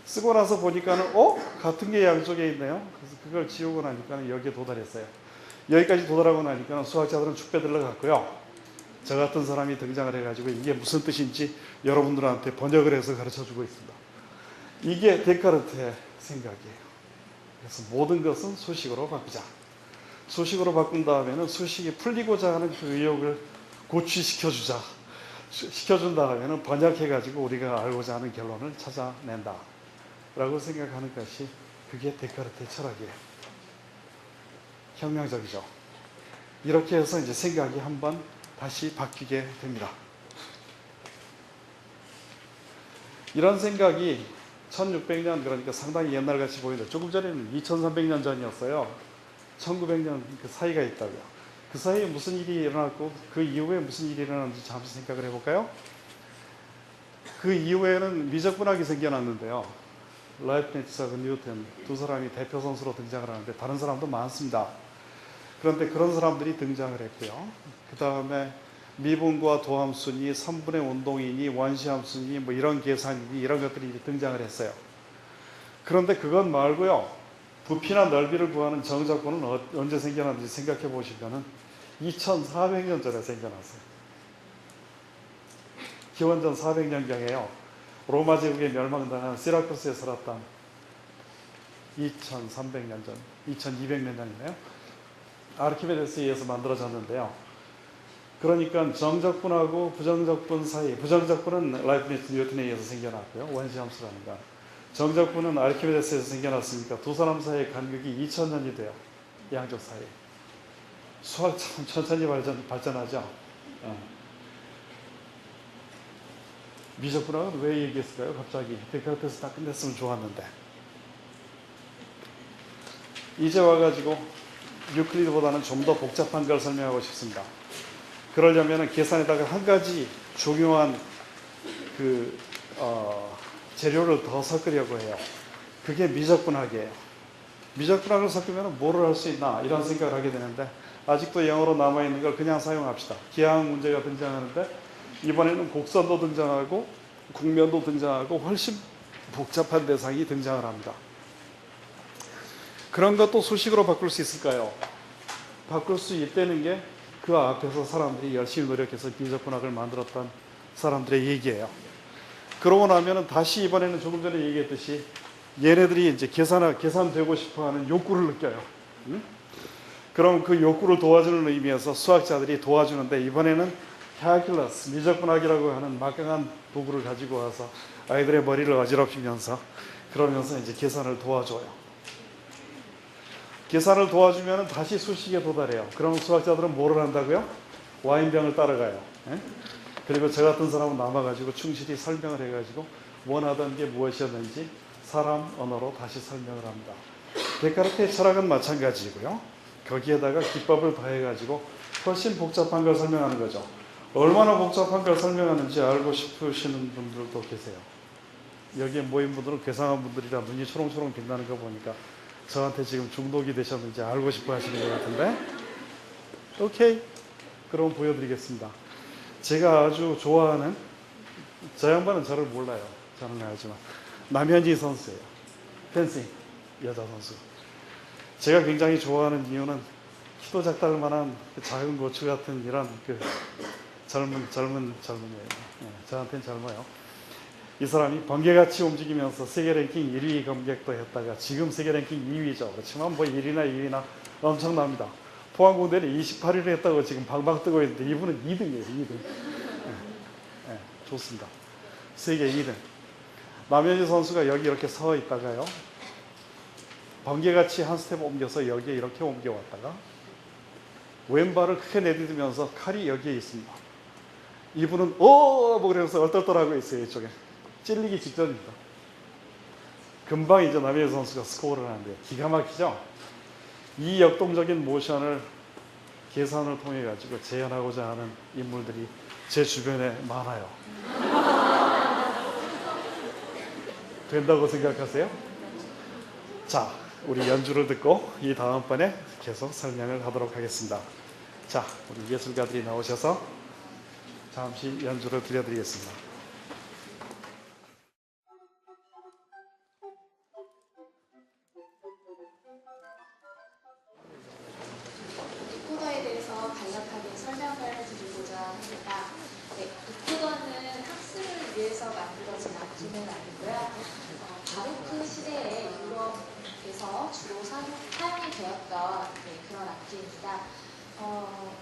쓰고 나서 보니까는 같은 게 양쪽에 있네요. 그래서 그걸 지우고 나니까는 여기에 도달했어요. 여기까지 도달하고 나니까는 수학자들은 축 빼들러 갔고요. 저 같은 사람이 등장을 해가지고 이게 무슨 뜻인지 여러분들한테 번역을 해서 가르쳐주고 있습니다. 이게 데카르트의 생각이에요. 그래서 모든 것은 수식으로 바꾸자. 수식으로 바꾼 다음에는 수식이 풀리고자 하는 그 의욕을 고취시켜주자. 시켜준 다음에는 번역해가지고 우리가 알고자 하는 결론을 찾아낸다. 라고 생각하는 것이 그게 데카르트의 철학이에요. 혁명적이죠. 이렇게 해서 이제 생각이 한번 다시 바뀌게 됩니다. 이런 생각이 1600년, 그러니까 상당히 옛날같이 보이는데 조금 전에는 2300년 전이었어요. 1900년 그 사이가 있다고요. 그 사이에 무슨 일이 일어났고 그 이후에 무슨 일이 일어났는지 잠시 생각을 해볼까요? 그 이후에는 미적분학이 생겨났는데요. 라이프니츠하고 뉴턴 두 사람이 대표 선수로 등장을 하는데 다른 사람도 많습니다. 그런데 그런 사람들이 등장을 했고요. 그 다음에 미분과 도함수니, 3분의 운동이니, 원시함수니, 뭐 이런 계산이니 이런 것들이 등장을 했어요. 그런데 그것 말고요, 부피나 넓이를 구하는 정적분은 언제 생겨났는지 생각해 보시면은 2400년 전에 생겨났어요. 기원전 400년경에요. 로마 제국의 멸망당한 시라쿠스에 살았던 2300년 전, 2200년 전이네요. 아르키메데스에 의해서 만들어졌는데요. 그러니까 정적분하고 부정적분 사이, 부정적분은 라이프니츠 뉴턴에 의해서 생겨났고요. 원시함수라는 건. 정적분은 아르키메데스에서 생겨났으니까 두 사람 사이의 간격이 2000년이 돼요. 양쪽 사이. 수학 참 천천히 발전하죠. 미적분학은 왜 얘기했을까요? 갑자기 데카르테스 다 끝냈으면 좋았는데. 이제 와가지고 유클리드보다는 좀 더 복잡한 걸 설명하고 싶습니다. 그러려면 계산에다가 한 가지 중요한 재료를 더 섞으려고 해요. 그게 미적분학이에요. 미적분학을 섞으면 뭐를 할 수 있나 이런 생각을 하게 되는데 아직도 영어로 남아있는 걸 그냥 사용합시다. 기하학 문제가 등장하는데 이번에는 곡선도 등장하고 국면도 등장하고 훨씬 복잡한 대상이 등장을 합니다. 그런 것도 수식으로 바꿀 수 있을까요? 바꿀 수 있다는 게 그 앞에서 사람들이 열심히 노력해서 미적분학을 만들었던 사람들의 얘기예요. 그러고 나면은 다시 이번에는 조금 전에 얘기했듯이 얘네들이 이제 계산되고 싶어하는 욕구를 느껴요. 그럼 그 욕구를 도와주는 의미에서 수학자들이 도와주는데 이번에는 calculus, 미적분학이라고 하는 막강한 도구를 가지고 와서 아이들의 머리를 어지럽히면서 그러면서 이제 계산을 도와줘요. 계산을 도와주면 다시 수식에 도달해요. 그럼 수학자들은 뭐를 한다고요? 와인병을 따라가요. 그리고 저 같은 사람은 남아가지고 충실히 설명을 해가지고 원하던 게 무엇이었는지 사람 언어로 다시 설명을 합니다. 데카르트의 철학은 마찬가지고요. 거기에다가 기법을 더해가지고 훨씬 복잡한 걸 설명하는 거죠. 얼마나 복잡한 걸 설명하는지 알고 싶으시는 분들도 계세요. 여기에 모인 분들은 괴상한 분들이라 눈이 초롱초롱 빛나는 거 보니까 저한테 지금 중독이 되셨는지 알고 싶어 하시는 것 같은데 오케이, 그럼 보여드리겠습니다. 제가 아주 좋아하는, 저 양반은 저를 몰라요. 저는 알지만 남현지 선수예요. 펜싱 여자 선수. 제가 굉장히 좋아하는 이유는 키도 작다를 만한 작은 고추 같은 이런 젊은이에요. 저한테는 젊어요. 이 사람이 번개같이 움직이면서 세계 랭킹 1위 검객도 했다가 지금 세계 랭킹 2위죠. 그렇지만 뭐 1위나 2위나 엄청납니다. 포항공대는 28위를 했다고 지금 방방 뜨고 있는데 이분은 2등이에요. 2등. 좋습니다. 세계 2등. 남현지 선수가 여기 이렇게 서 있다가요. 번개같이 한 스텝 옮겨서 여기에 이렇게 옮겨왔다가 왼발을 크게 내딛으면서 칼이 여기에 있습니다. 이분은 뭐 그러면서 얼떨떨하고 있어요. 이쪽에. 찔리기 직전입니다. 금방 이제 남현지 선수가 스코어를 하는데요. 기가 막히죠? 이 역동적인 모션을 계산을 통해 가지고 재현하고자 하는 인물들이 제 주변에 많아요. 된다고 생각하세요? 자, 우리 연주를 듣고 이 다음번에 계속 설명을 하도록 하겠습니다. 자, 우리 예술가들이 나오셔서 잠시 연주를 들려드리겠습니다. 리코더에 대해서 간략하게 설명을 드리고자 합니다. 리코더는 학습을 위해서 만들어진 악기는 아니고요. 바로크 시대에 유럽에서 주로 사용이 되었던 그런 악기입니다.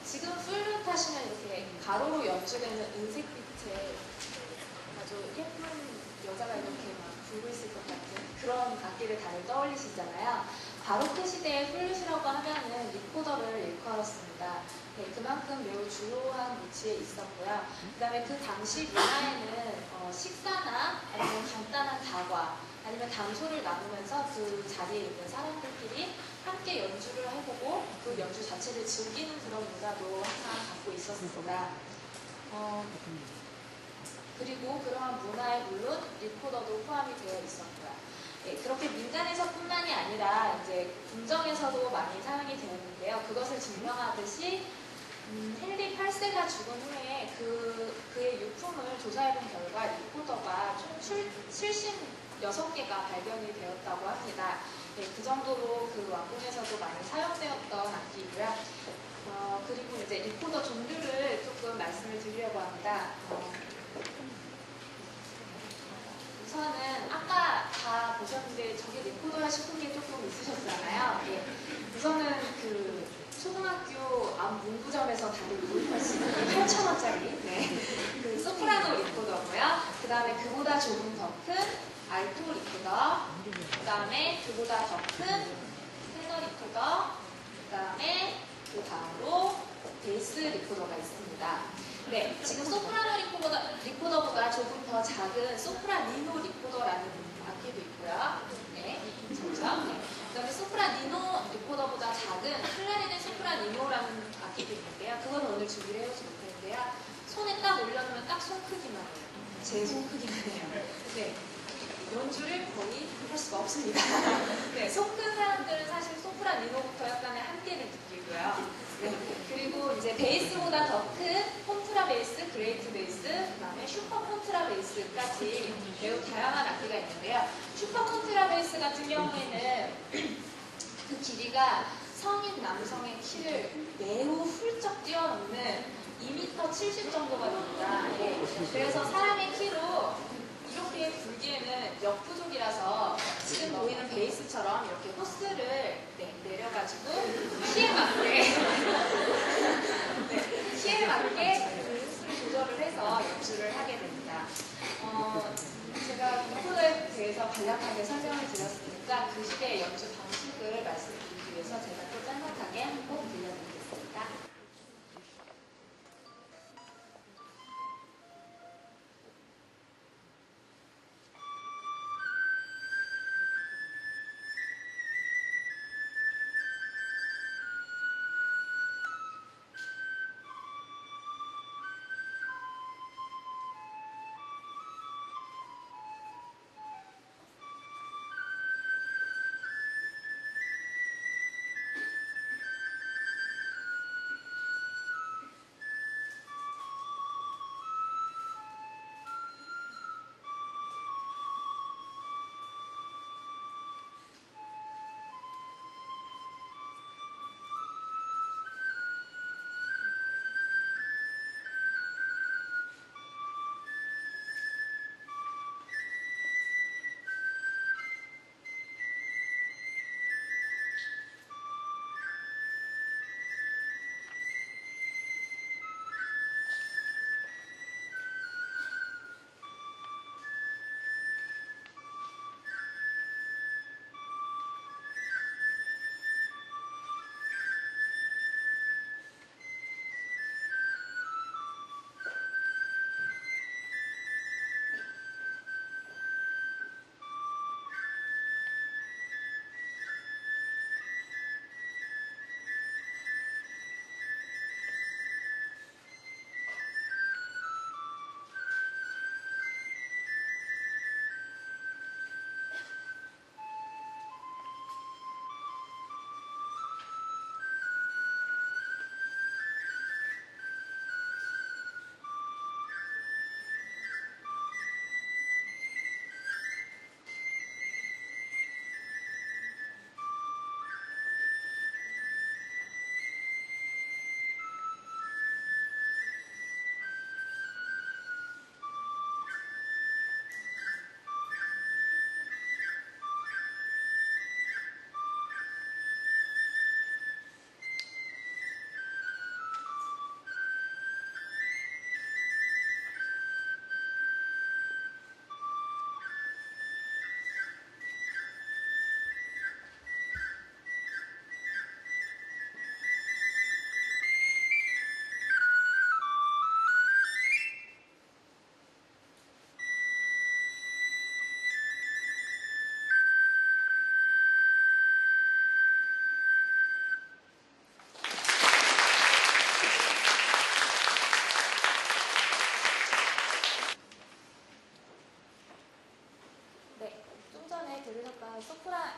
지금 플룻 하시면 이렇게 가로로 연주되는 은색 빛의 아주 예쁜 여자가 이렇게 막 불고 있을 것 같은 그런 악기를 다들 떠올리시잖아요. 바로크 시대의 플룻이라고 하면은 리코더를 일컬었습니다. 그만큼 매우 주요한 위치에 있었고요. 그 다음에 그 당시 문화에는 식사나 아니면 간단한 다과 아니면 담소를 나누면서 그 자리에 있는 사람들끼리 함께 연주를 해보고 그 연주 자체를 즐기는 그런 문화도 항상 갖고 있었습니다. 그리고 그러한 문화에 물론 리코더도 포함이 되어 있었고요. 그렇게 민간에서뿐만이 아니라 이제 궁정에서도 많이 사용이 되었는데요. 그것을 증명하듯이 헨리 8세가 죽은 후에 그의 유품을 조사해본 결과 리코더가 총 76개가 발견이 되었다고 합니다. 그 정도로 그 왕궁에서도 많이 사용되었던 악기이고요. 그리고 이제 리코더 종류를 조금 말씀을 드리려고 합니다. 우선은 아까 다 보셨는데 저게 리코더야 싶은 게 조금 있으셨잖아요. 우선은 그 초등학교 앞 문구점에서 다들 구입할 수 있는 8,000원짜리 그 소프라노 리코더고요. 그 다음에 그보다 조금 더 큰 알토 리코더, 다음에 그보다 더 큰 테너 리코더, 그 다음에 그 다음으로 베이스 리코더가 있습니다. 네, 지금 소프라노 리코더보다 조금 더 작은 소프라니노 리코더라는 악기도 있고요. 네, 잠시만요. 네. 그다음에 소프라니노 리코더보다 작은 클라리넷 소프라니노라는 악기도 있는데요. 그건 오늘 준비를 해오지 못했는데요. 손에 딱 올려놓으면 딱 손 크기만 해요. 제 손 크기만 해요. 네. 연주를 거의 할 수가 없습니다. 네, 손 큰 사람들은 사실 소프라니노부터 약간의 한계를 느끼고요. 네, 그리고 이제 베이스보다 더 큰 콘트라 베이스, 그레이트 베이스, 그 다음에 슈퍼 콘트라 베이스까지 매우 다양한 악기가 있는데요. 슈퍼 콘트라 베이스 같은 경우에는 그 길이가 성인 남성의 키를 매우 훌쩍 뛰어넘는 2m 70 정도가 됩니다. 예, 그래서 사람의 키로 이렇게 불기에는 역부족이라서 지금 보이는 베이스처럼 이렇게 호스를 내려가지고 키에 맞게 키에 맞게 그 호스를 조절을 해서 연주를 하게 됩니다. 제가 리코더에 대해서 간략하게 설명을 드렸으니까 그 시대의 연주 방식을 말씀드리기 위해서 제가 또 짤막하게 한 곡 들려드리겠습니다.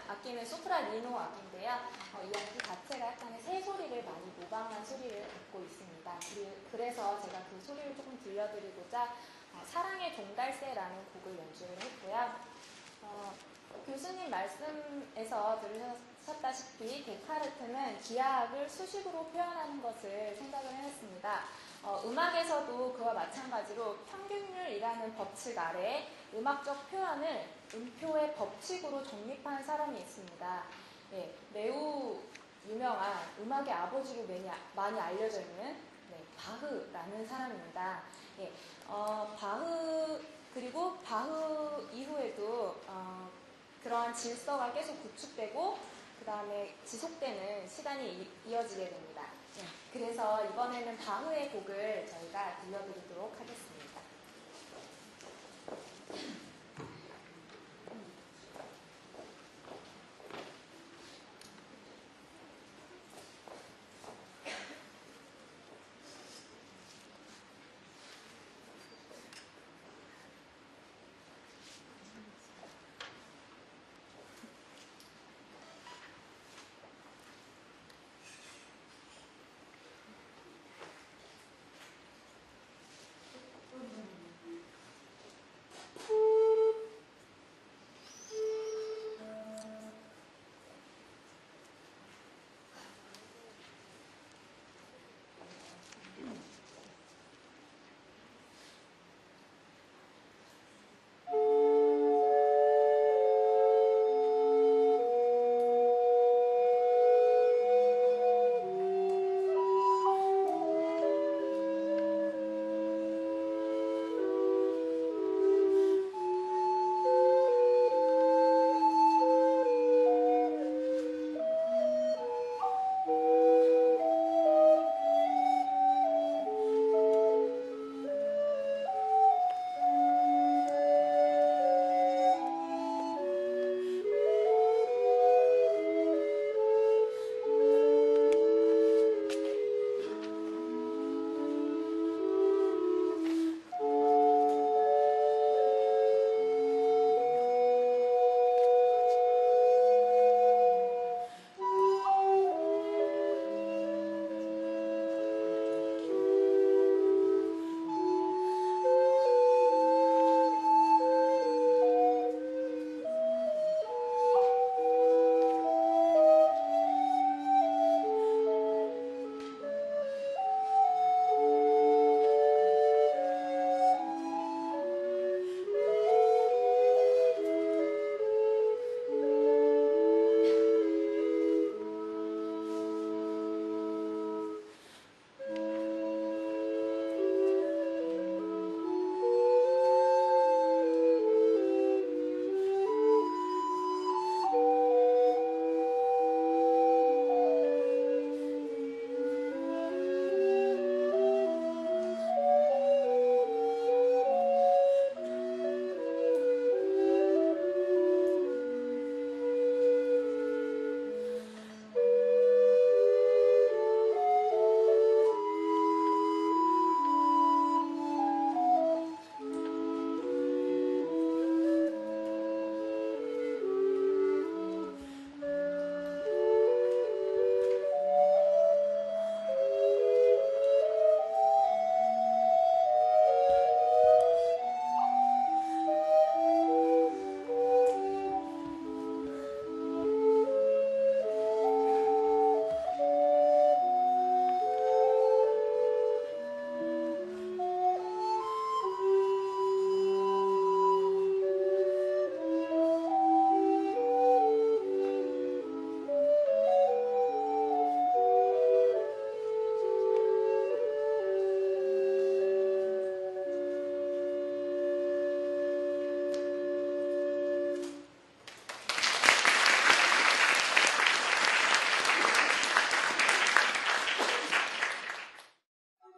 악기는 소프라니노 악기인데요. 이 악기 자체가 약간의 새소리를 많이 모방한 소리를 갖고 있습니다. 그래서 제가 그 소리를 조금 들려드리고자 사랑의 종달새라는 곡을 연주를 했고요. 교수님 말씀에서 들으셨다시피 데카르트는 기하학을 수식으로 표현하는 것을 생각을 해냈습니다. 음악에서도 그와 마찬가지로 평균율이라는 법칙 아래 음악적 표현을 음표의 법칙으로 정립한 사람이 있습니다. 예, 매우 유명한 음악의 아버지로 많이 알려져 있는 바흐라는 사람입니다. 그리고 바흐 이후에도 그러한 질서가 계속 구축되고 그 다음에 지속되는 시간이 이어지게 됩니다. 그래서 이번에는 바흐의 곡을 저희가